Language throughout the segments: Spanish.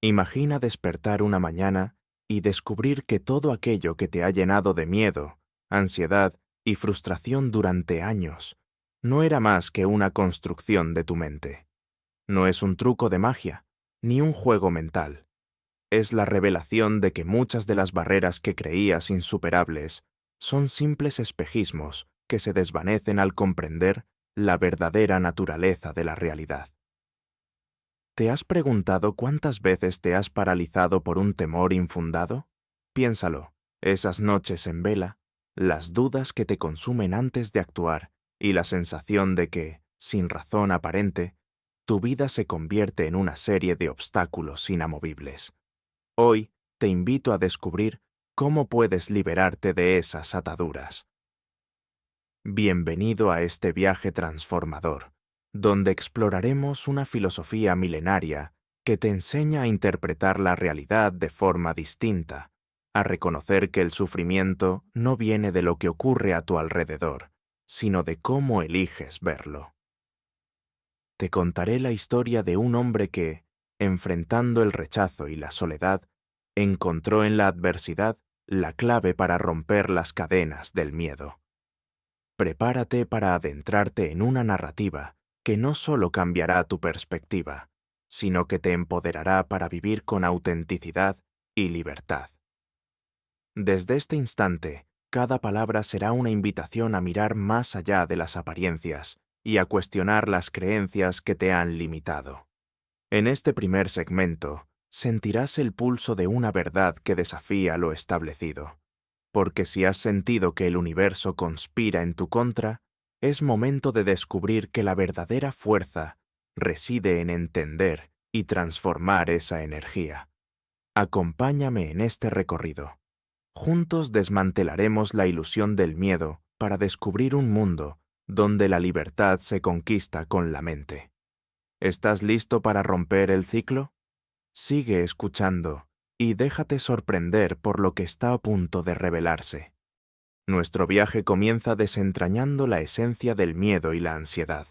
Imagina despertar una mañana y descubrir que todo aquello que te ha llenado de miedo, ansiedad y frustración durante años no era más que una construcción de tu mente. No es un truco de magia, ni un juego mental. Es la revelación de que muchas de las barreras que creías insuperables son simples espejismos que se desvanecen al comprender la verdadera naturaleza de la realidad. ¿Te has preguntado cuántas veces te has paralizado por un temor infundado? Piénsalo, esas noches en vela, las dudas que te consumen antes de actuar y la sensación de que, sin razón aparente, tu vida se convierte en una serie de obstáculos inamovibles. Hoy te invito a descubrir cómo puedes liberarte de esas ataduras. Bienvenido a este viaje transformador, donde exploraremos una filosofía milenaria que te enseña a interpretar la realidad de forma distinta, a reconocer que el sufrimiento no viene de lo que ocurre a tu alrededor, sino de cómo eliges verlo. Te contaré la historia de un hombre que, enfrentando el rechazo y la soledad, encontró en la adversidad la clave para romper las cadenas del miedo. Prepárate para adentrarte en una narrativa que no solo cambiará tu perspectiva, sino que te empoderará para vivir con autenticidad y libertad. Desde este instante, cada palabra será una invitación a mirar más allá de las apariencias y a cuestionar las creencias que te han limitado. En este primer segmento, sentirás el pulso de una verdad que desafía lo establecido. Porque si has sentido que el universo conspira en tu contra, es momento de descubrir que la verdadera fuerza reside en entender y transformar esa energía. Acompáñame en este recorrido. Juntos desmantelaremos la ilusión del miedo para descubrir un mundo donde la libertad se conquista con la mente. ¿Estás listo para romper el ciclo? Sigue escuchando y déjate sorprender por lo que está a punto de revelarse. Nuestro viaje comienza desentrañando la esencia del miedo y la ansiedad,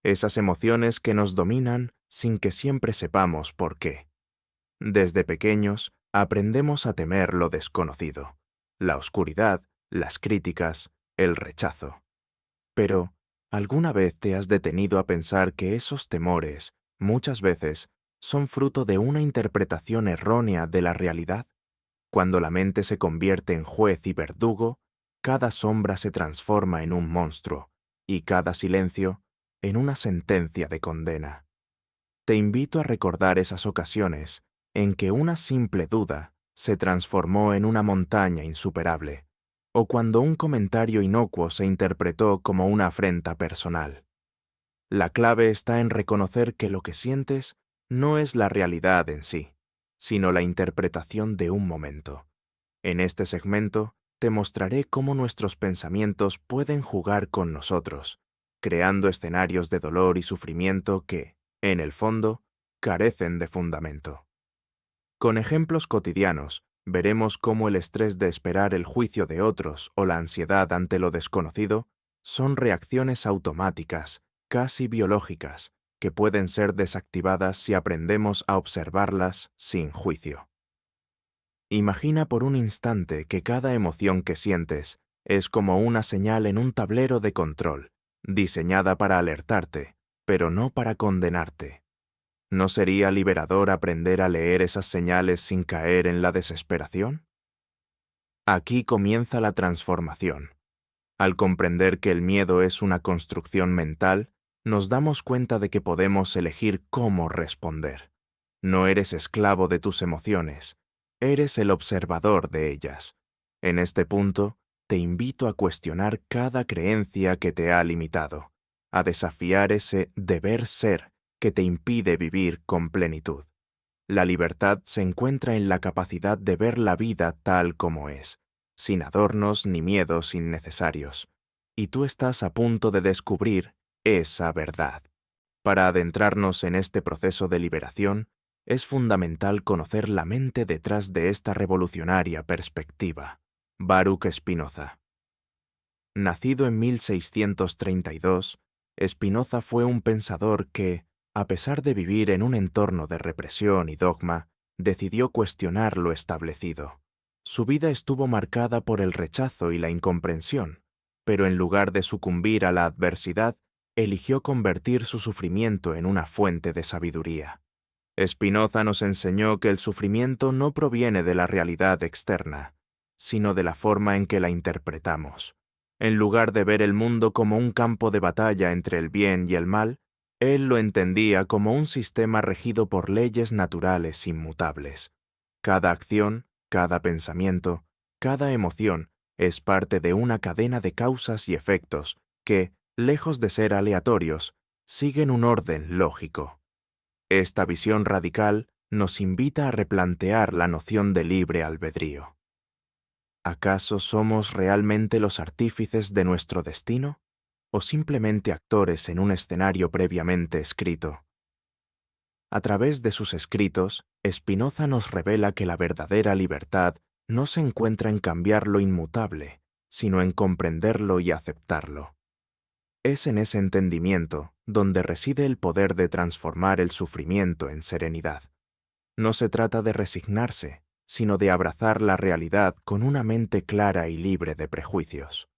esas emociones que nos dominan sin que siempre sepamos por qué. Desde pequeños, aprendemos a temer lo desconocido, la oscuridad, las críticas, el rechazo. Pero, ¿alguna vez te has detenido a pensar que esos temores, muchas veces, son fruto de una interpretación errónea de la realidad? Cuando la mente se convierte en juez y verdugo, cada sombra se transforma en un monstruo y cada silencio en una sentencia de condena. Te invito a recordar esas ocasiones en que una simple duda se transformó en una montaña insuperable, o cuando un comentario inocuo se interpretó como una afrenta personal. La clave está en reconocer que lo que sientes no es la realidad en sí, sino la interpretación de un momento. En este segmento, te mostraré cómo nuestros pensamientos pueden jugar con nosotros, creando escenarios de dolor y sufrimiento que, en el fondo, carecen de fundamento. Con ejemplos cotidianos, veremos cómo el estrés de esperar el juicio de otros o la ansiedad ante lo desconocido son reacciones automáticas, casi biológicas, que pueden ser desactivadas si aprendemos a observarlas sin juicio. Imagina por un instante que cada emoción que sientes es como una señal en un tablero de control, diseñada para alertarte, pero no para condenarte. ¿No sería liberador aprender a leer esas señales sin caer en la desesperación? Aquí comienza la transformación. Al comprender que el miedo es una construcción mental, nos damos cuenta de que podemos elegir cómo responder. No eres esclavo de tus emociones, eres el observador de ellas. En este punto, te invito a cuestionar cada creencia que te ha limitado, a desafiar ese deber ser que te impide vivir con plenitud. La libertad se encuentra en la capacidad de ver la vida tal como es, sin adornos ni miedos innecesarios. Y tú estás a punto de descubrir esa verdad. Para adentrarnos en este proceso de liberación, es fundamental conocer la mente detrás de esta revolucionaria perspectiva. Baruch Spinoza. Nacido en 1632, Spinoza fue un pensador que, a pesar de vivir en un entorno de represión y dogma, decidió cuestionar lo establecido. Su vida estuvo marcada por el rechazo y la incomprensión, pero en lugar de sucumbir a la adversidad, eligió convertir su sufrimiento en una fuente de sabiduría. Spinoza nos enseñó que el sufrimiento no proviene de la realidad externa, sino de la forma en que la interpretamos. En lugar de ver el mundo como un campo de batalla entre el bien y el mal, él lo entendía como un sistema regido por leyes naturales inmutables. Cada acción, cada pensamiento, cada emoción es parte de una cadena de causas y efectos que, lejos de ser aleatorios, siguen un orden lógico. Esta visión radical nos invita a replantear la noción de libre albedrío. ¿Acaso somos realmente los artífices de nuestro destino? ¿O simplemente actores en un escenario previamente escrito? A través de sus escritos, Spinoza nos revela que la verdadera libertad no se encuentra en cambiar lo inmutable, sino en comprenderlo y aceptarlo. Es en ese entendimiento donde reside el poder de transformar el sufrimiento en serenidad. No se trata de resignarse, sino de abrazar la realidad con una mente clara y libre de prejuicios.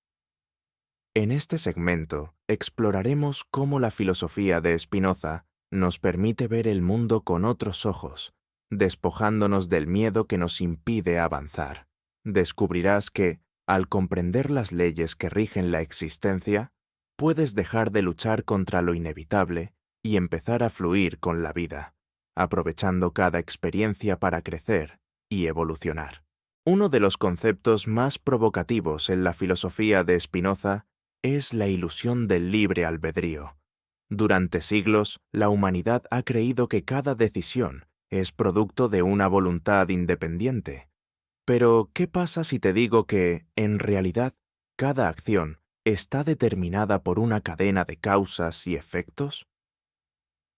En este segmento exploraremos cómo la filosofía de Spinoza nos permite ver el mundo con otros ojos, despojándonos del miedo que nos impide avanzar. Descubrirás que, al comprender las leyes que rigen la existencia, puedes dejar de luchar contra lo inevitable y empezar a fluir con la vida, aprovechando cada experiencia para crecer y evolucionar. Uno de los conceptos más provocativos en la filosofía de Spinoza es la ilusión del libre albedrío. Durante siglos, la humanidad ha creído que cada decisión es producto de una voluntad independiente. Pero, ¿qué pasa si te digo que, en realidad, cada acción está determinada por una cadena de causas y efectos?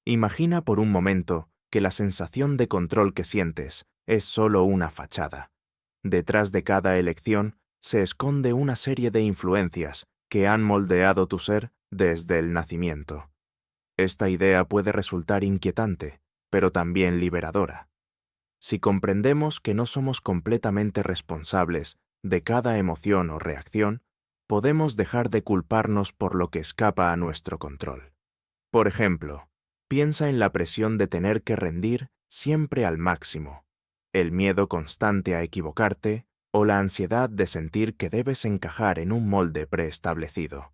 Imagina por un momento que la sensación de control que sientes es solo una fachada. Detrás de cada elección se esconde una serie de influencias que han moldeado tu ser desde el nacimiento. Esta idea puede resultar inquietante, pero también liberadora. Si comprendemos que no somos completamente responsables de cada emoción o reacción, podemos dejar de culparnos por lo que escapa a nuestro control. Por ejemplo, piensa en la presión de tener que rendir siempre al máximo, el miedo constante a equivocarte o la ansiedad de sentir que debes encajar en un molde preestablecido.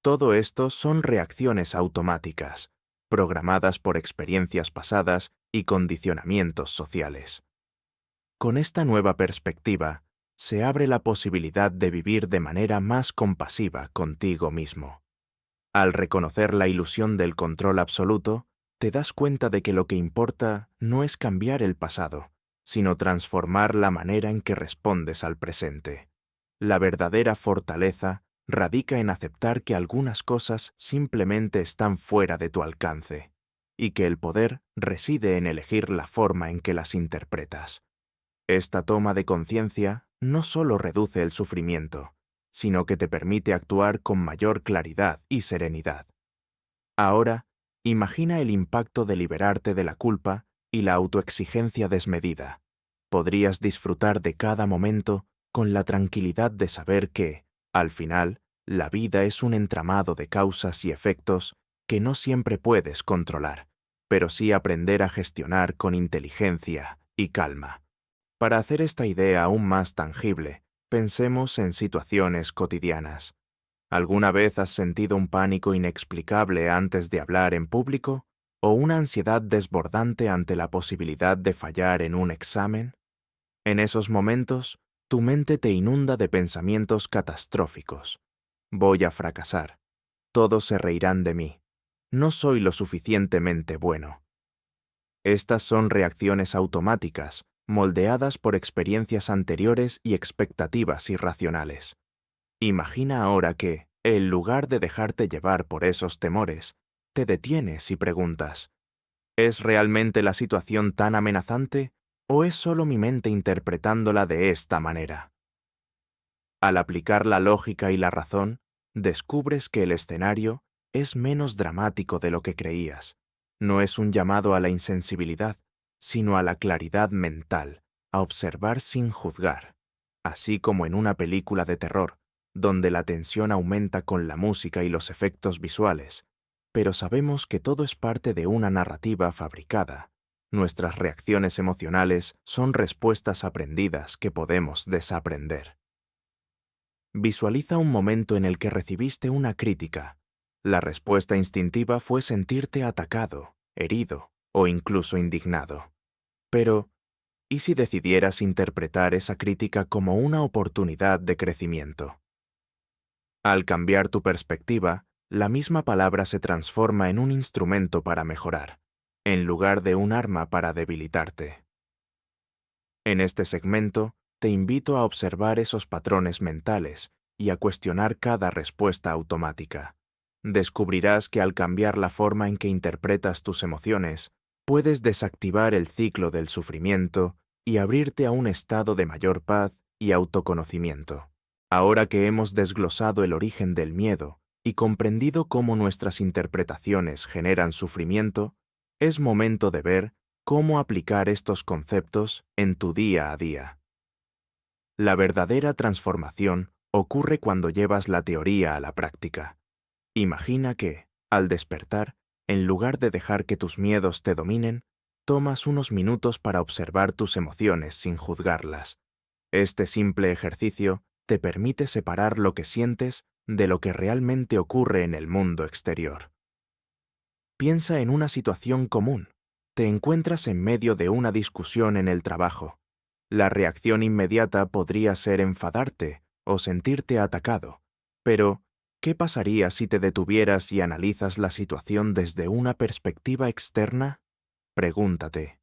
Todo esto son reacciones automáticas, programadas por experiencias pasadas y condicionamientos sociales. Con esta nueva perspectiva, se abre la posibilidad de vivir de manera más compasiva contigo mismo. Al reconocer la ilusión del control absoluto, te das cuenta de que lo que importa no es cambiar el pasado, sino transformar la manera en que respondes al presente. La verdadera fortaleza radica en aceptar que algunas cosas simplemente están fuera de tu alcance, y que el poder reside en elegir la forma en que las interpretas. Esta toma de conciencia no solo reduce el sufrimiento, sino que te permite actuar con mayor claridad y serenidad. Ahora, imagina el impacto de liberarte de la culpa y la autoexigencia desmedida. Podrías disfrutar de cada momento con la tranquilidad de saber que, al final, la vida es un entramado de causas y efectos que no siempre puedes controlar, pero sí aprender a gestionar con inteligencia y calma. Para hacer esta idea aún más tangible, pensemos en situaciones cotidianas. ¿Alguna vez has sentido un pánico inexplicable antes de hablar en público? ¿O una ansiedad desbordante ante la posibilidad de fallar en un examen? En esos momentos, tu mente te inunda de pensamientos catastróficos. Voy a fracasar. Todos se reirán de mí. No soy lo suficientemente bueno. Estas son reacciones automáticas, moldeadas por experiencias anteriores y expectativas irracionales. Imagina ahora que, en lugar de dejarte llevar por esos temores, te detienes y preguntas, ¿es realmente la situación tan amenazante o es solo mi mente interpretándola de esta manera? Al aplicar la lógica y la razón, descubres que el escenario es menos dramático de lo que creías. No es un llamado a la insensibilidad, sino a la claridad mental, a observar sin juzgar, así como en una película de terror, donde la tensión aumenta con la música y los efectos visuales, pero sabemos que todo es parte de una narrativa fabricada. Nuestras reacciones emocionales son respuestas aprendidas que podemos desaprender. Visualiza un momento en el que recibiste una crítica. La respuesta instintiva fue sentirte atacado, herido o incluso indignado. Pero, ¿y si decidieras interpretar esa crítica como una oportunidad de crecimiento? Al cambiar tu perspectiva, la misma palabra se transforma en un instrumento para mejorar, en lugar de un arma para debilitarte. En este segmento, te invito a observar esos patrones mentales y a cuestionar cada respuesta automática. Descubrirás que al cambiar la forma en que interpretas tus emociones, puedes desactivar el ciclo del sufrimiento y abrirte a un estado de mayor paz y autoconocimiento. Ahora que hemos desglosado el origen del miedo y comprendido cómo nuestras interpretaciones generan sufrimiento, es momento de ver cómo aplicar estos conceptos en tu día a día. La verdadera transformación ocurre cuando llevas la teoría a la práctica. Imagina que, al despertar, en lugar de dejar que tus miedos te dominen, tomas unos minutos para observar tus emociones sin juzgarlas. Este simple ejercicio te permite separar lo que sientes de lo que realmente ocurre en el mundo exterior. Piensa en una situación común. Te encuentras en medio de una discusión en el trabajo. La reacción inmediata podría ser enfadarte o sentirte atacado. Pero, ¿qué pasaría si te detuvieras y analizas la situación desde una perspectiva externa? Pregúntate,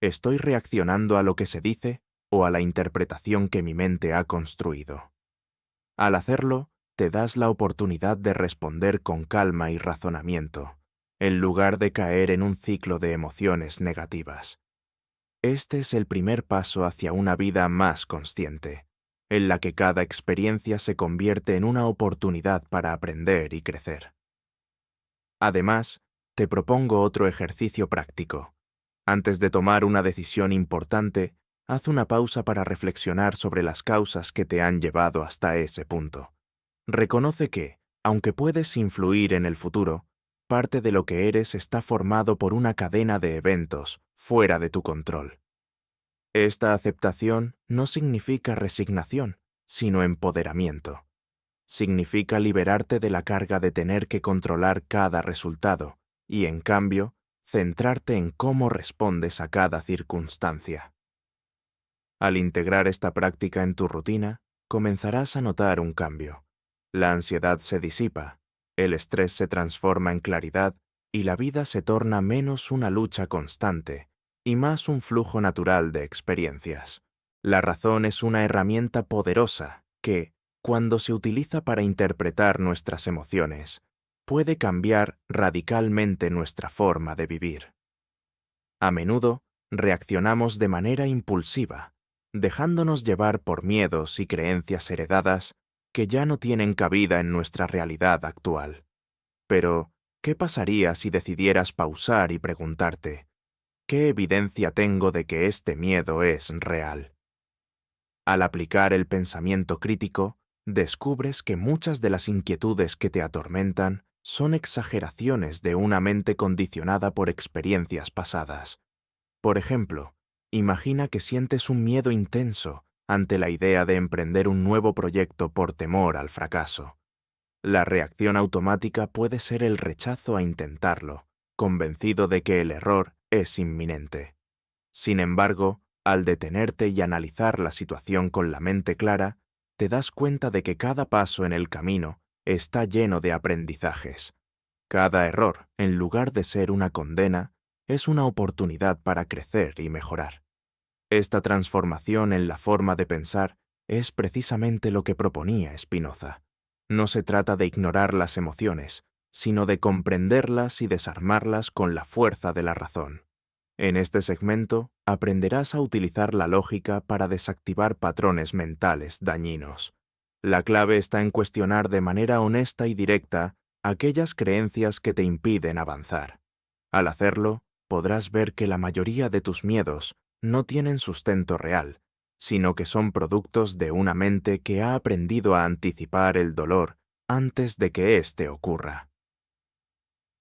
¿estoy reaccionando a lo que se dice o a la interpretación que mi mente ha construido? Al hacerlo, te das la oportunidad de responder con calma y razonamiento, en lugar de caer en un ciclo de emociones negativas. Este es el primer paso hacia una vida más consciente, en la que cada experiencia se convierte en una oportunidad para aprender y crecer. Además, te propongo otro ejercicio práctico. Antes de tomar una decisión importante, haz una pausa para reflexionar sobre las causas que te han llevado hasta ese punto. Reconoce que, aunque puedes influir en el futuro, parte de lo que eres está formado por una cadena de eventos fuera de tu control. Esta aceptación no significa resignación, sino empoderamiento. Significa liberarte de la carga de tener que controlar cada resultado y, en cambio, centrarte en cómo respondes a cada circunstancia. Al integrar esta práctica en tu rutina, comenzarás a notar un cambio. La ansiedad se disipa, el estrés se transforma en claridad y la vida se torna menos una lucha constante y más un flujo natural de experiencias. La razón es una herramienta poderosa que, cuando se utiliza para interpretar nuestras emociones, puede cambiar radicalmente nuestra forma de vivir. A menudo, reaccionamos de manera impulsiva, dejándonos llevar por miedos y creencias heredadas que ya no tienen cabida en nuestra realidad actual. Pero, ¿qué pasaría si decidieras pausar y preguntarte, ¿qué evidencia tengo de que este miedo es real? Al aplicar el pensamiento crítico, descubres que muchas de las inquietudes que te atormentan son exageraciones de una mente condicionada por experiencias pasadas. Por ejemplo, imagina que sientes un miedo intenso ante la idea de emprender un nuevo proyecto por temor al fracaso. La reacción automática puede ser el rechazo a intentarlo, convencido de que el error es inminente. Sin embargo, al detenerte y analizar la situación con la mente clara, te das cuenta de que cada paso en el camino está lleno de aprendizajes. Cada error, en lugar de ser una condena, es una oportunidad para crecer y mejorar. Esta transformación en la forma de pensar es precisamente lo que proponía Spinoza. No se trata de ignorar las emociones, sino de comprenderlas y desarmarlas con la fuerza de la razón. En este segmento, aprenderás a utilizar la lógica para desactivar patrones mentales dañinos. La clave está en cuestionar de manera honesta y directa aquellas creencias que te impiden avanzar. Al hacerlo, podrás ver que la mayoría de tus miedos no tienen sustento real, sino que son productos de una mente que ha aprendido a anticipar el dolor antes de que éste ocurra.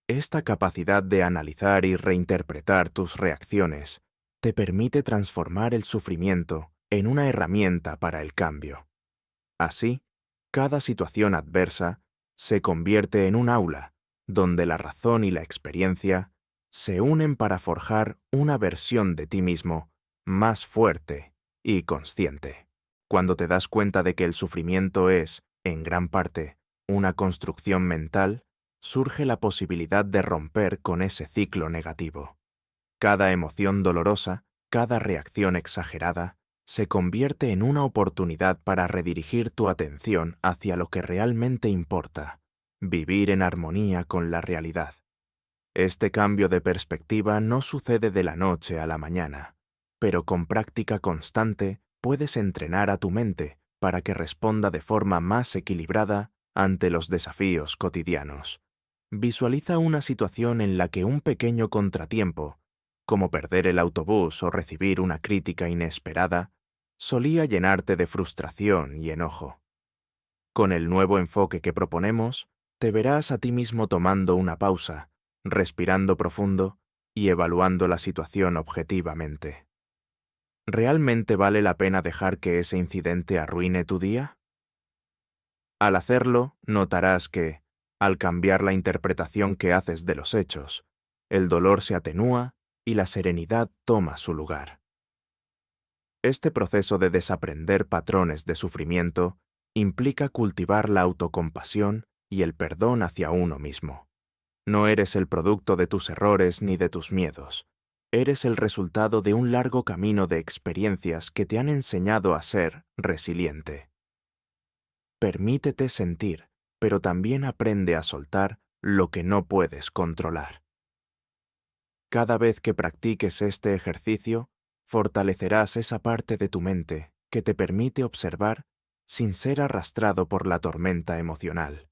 Esta capacidad de analizar y reinterpretar tus reacciones te permite transformar el sufrimiento en una herramienta para el cambio. Así, cada situación adversa se convierte en un aula donde la razón y la experiencia se unen para forjar una versión de ti mismo más fuerte y consciente. Cuando te das cuenta de que el sufrimiento es, en gran parte, una construcción mental, surge la posibilidad de romper con ese ciclo negativo. Cada emoción dolorosa, cada reacción exagerada, se convierte en una oportunidad para redirigir tu atención hacia lo que realmente importa, vivir en armonía con la realidad. Este cambio de perspectiva no sucede de la noche a la mañana, pero con práctica constante puedes entrenar a tu mente para que responda de forma más equilibrada ante los desafíos cotidianos. Visualiza una situación en la que un pequeño contratiempo, como perder el autobús o recibir una crítica inesperada, solía llenarte de frustración y enojo. Con el nuevo enfoque que proponemos, te verás a ti mismo tomando una pausa, respirando profundo y evaluando la situación objetivamente. ¿Realmente vale la pena dejar que ese incidente arruine tu día? Al hacerlo, notarás que, al cambiar la interpretación que haces de los hechos, el dolor se atenúa y la serenidad toma su lugar. Este proceso de desaprender patrones de sufrimiento implica cultivar la autocompasión y el perdón hacia uno mismo. No eres el producto de tus errores ni de tus miedos. Eres el resultado de un largo camino de experiencias que te han enseñado a ser resiliente. Permítete sentir, pero también aprende a soltar lo que no puedes controlar. Cada vez que practiques este ejercicio, fortalecerás esa parte de tu mente que te permite observar sin ser arrastrado por la tormenta emocional.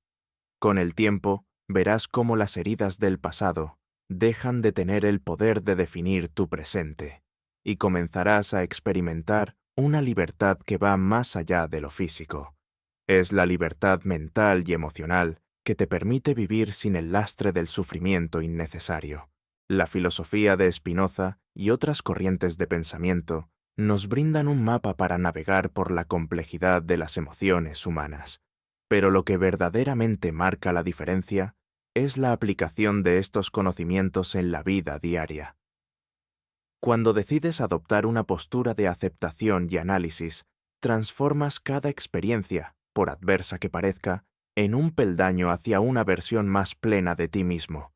Con el tiempo, verás cómo las heridas del pasado dejan de tener el poder de definir tu presente y comenzarás a experimentar una libertad que va más allá de lo físico. Es la libertad mental y emocional que te permite vivir sin el lastre del sufrimiento innecesario. La filosofía de Spinoza y otras corrientes de pensamiento nos brindan un mapa para navegar por la complejidad de las emociones humanas. Pero lo que verdaderamente marca la diferencia es la aplicación de estos conocimientos en la vida diaria. Cuando decides adoptar una postura de aceptación y análisis, transformas cada experiencia, por adversa que parezca, en un peldaño hacia una versión más plena de ti mismo.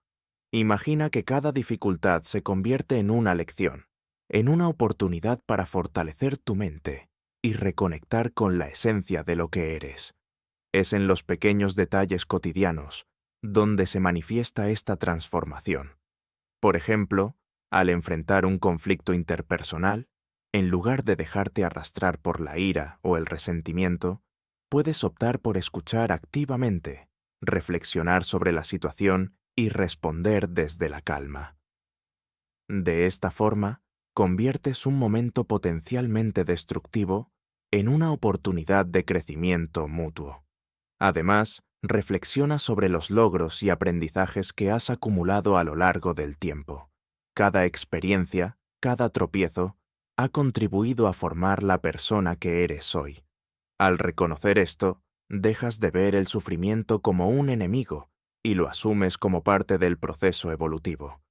Imagina que cada dificultad se convierte en una lección, en una oportunidad para fortalecer tu mente y reconectar con la esencia de lo que eres. Es en los pequeños detalles cotidianos donde se manifiesta esta transformación. Por ejemplo, al enfrentar un conflicto interpersonal, en lugar de dejarte arrastrar por la ira o el resentimiento, puedes optar por escuchar activamente, reflexionar sobre la situación y responder desde la calma. De esta forma, conviertes un momento potencialmente destructivo en una oportunidad de crecimiento mutuo. Además, reflexiona sobre los logros y aprendizajes que has acumulado a lo largo del tiempo. Cada experiencia, cada tropiezo, ha contribuido a formar la persona que eres hoy. Al reconocer esto, dejas de ver el sufrimiento como un enemigo y lo asumes como parte del proceso evolutivo.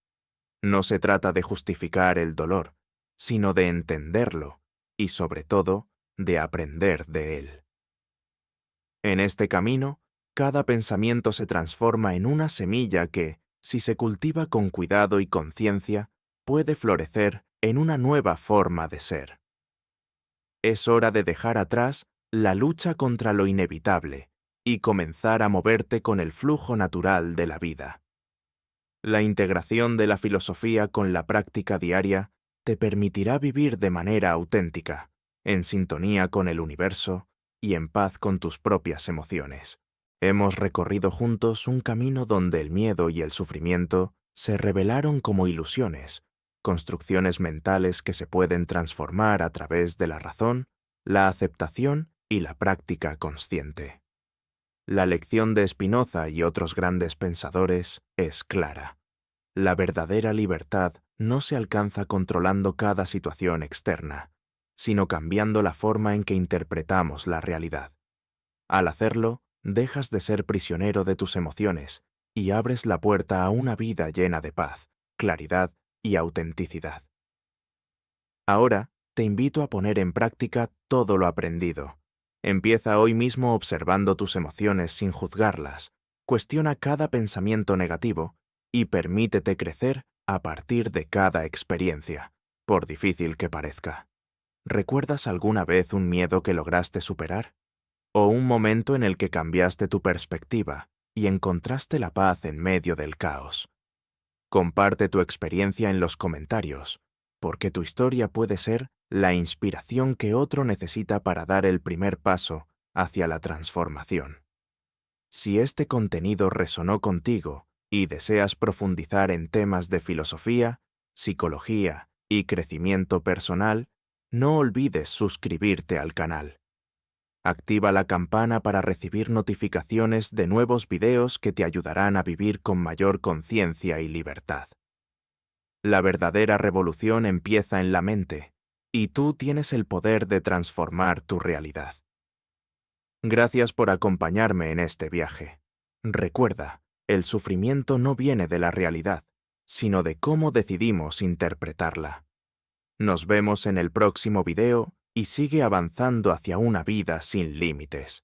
No se trata de justificar el dolor, sino de entenderlo y, sobre todo, de aprender de él. En este camino, cada pensamiento se transforma en una semilla que, si se cultiva con cuidado y conciencia, puede florecer en una nueva forma de ser. Es hora de dejar atrás la lucha contra lo inevitable y comenzar a moverte con el flujo natural de la vida. La integración de la filosofía con la práctica diaria te permitirá vivir de manera auténtica, en sintonía con el universo y en paz con tus propias emociones. Hemos recorrido juntos un camino donde el miedo y el sufrimiento se revelaron como ilusiones, construcciones mentales que se pueden transformar a través de la razón, la aceptación y la práctica consciente. La lección de Spinoza y otros grandes pensadores es clara. La verdadera libertad no se alcanza controlando cada situación externa, sino cambiando la forma en que interpretamos la realidad. Al hacerlo, dejas de ser prisionero de tus emociones y abres la puerta a una vida llena de paz, claridad y autenticidad. Ahora, te invito a poner en práctica todo lo aprendido. Empieza hoy mismo observando tus emociones sin juzgarlas, cuestiona cada pensamiento negativo y permítete crecer a partir de cada experiencia, por difícil que parezca. ¿Recuerdas alguna vez un miedo que lograste superar? ¿O un momento en el que cambiaste tu perspectiva y encontraste la paz en medio del caos? Comparte tu experiencia en los comentarios, porque tu historia puede ser la inspiración que otro necesita para dar el primer paso hacia la transformación. Si este contenido resonó contigo y deseas profundizar en temas de filosofía, psicología y crecimiento personal, no olvides suscribirte al canal. Activa la campana para recibir notificaciones de nuevos videos que te ayudarán a vivir con mayor conciencia y libertad. La verdadera revolución empieza en la mente, y tú tienes el poder de transformar tu realidad. Gracias por acompañarme en este viaje. Recuerda, el sufrimiento no viene de la realidad, sino de cómo decidimos interpretarla. Nos vemos en el próximo video y sigue avanzando hacia una vida sin límites.